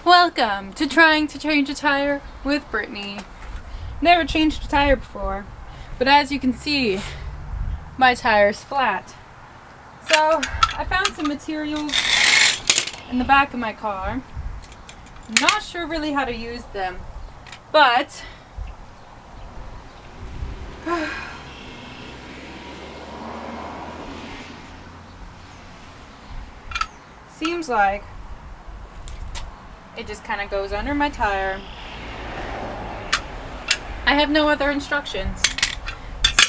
Welcome to trying to change a tire with Brittany. Never changed a tire before, but as you can see, my tire's flat. So I found some materials in the back of my car. I'm not sure really how to use them, but seems like it just kind of goes under my tire. I have no other instructions.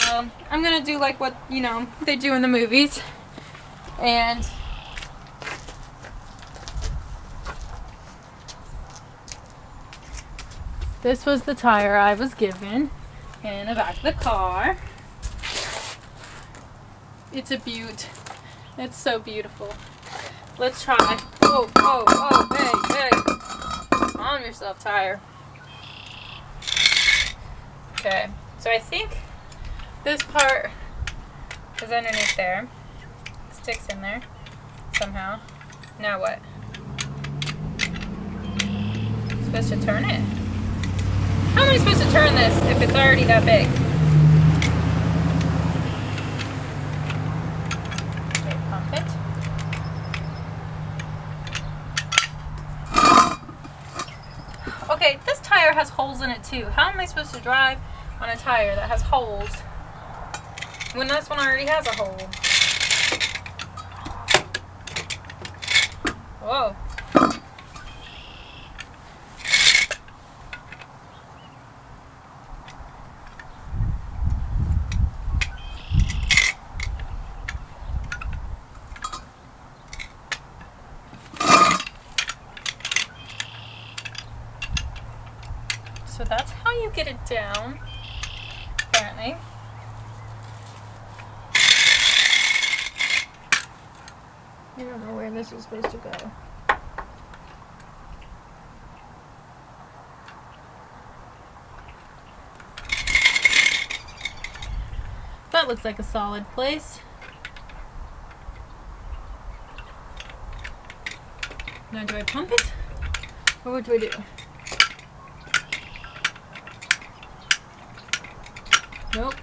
So I'm gonna do like what, they do in the movies. And this was the tire I was given in the back of the car. It's a beaut. It's so beautiful. Let's try. Oh, hey. Calm yourself, tire. Okay, so I think this part is underneath there. It sticks in there somehow. Now what? I'm supposed to turn it? How am I supposed to turn this if it's already that big? Okay, pump it. Okay, this tire has holes in it too. How am I supposed to drive on a tire that has holes when this one already has a hole? Whoa. So that's how you get it down, apparently. I don't know where this is supposed to go. That looks like a solid place. Now do I pump it? Or what do I do? Nope.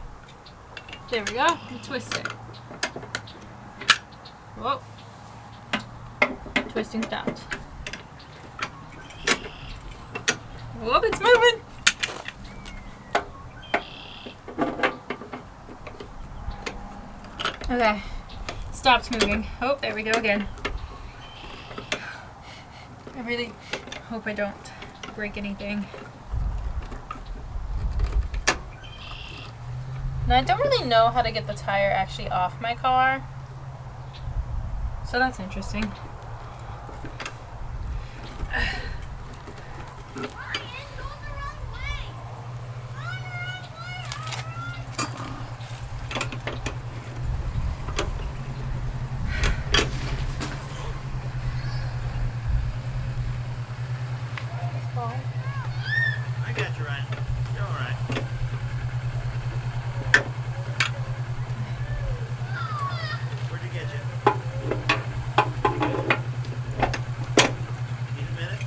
There we go. You twist it. Whoa. Twisting stopped. Whoop, it's moving. Okay. Stopped moving. Oh, there we go again. I really hope I don't break anything. Now, I don't really know how to get the tire actually off my car, so that's interesting. I got you, Ryan. You're all right. Where'd you get you? Need a minute?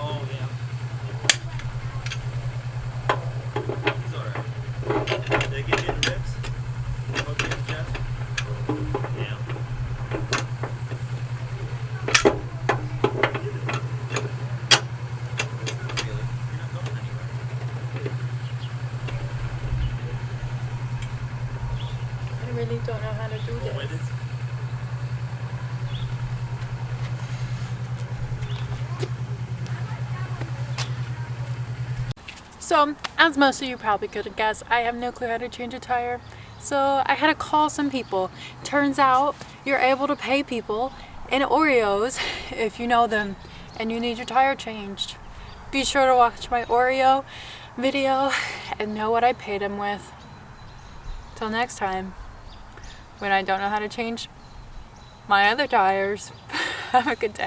Oh, yeah. He's all right. Did I get you in the ribs? Poke you in the chest? Yeah. I really don't know how to do this. So, as most of you probably could have guessed, I have no clue how to change a tire. So I had to call some people. Turns out you're able to pay people in Oreos if you know them and you need your tire changed. Be sure to watch my Oreo video and know what I paid them with. Till next time, when I don't know how to change my other tires. Have a good day.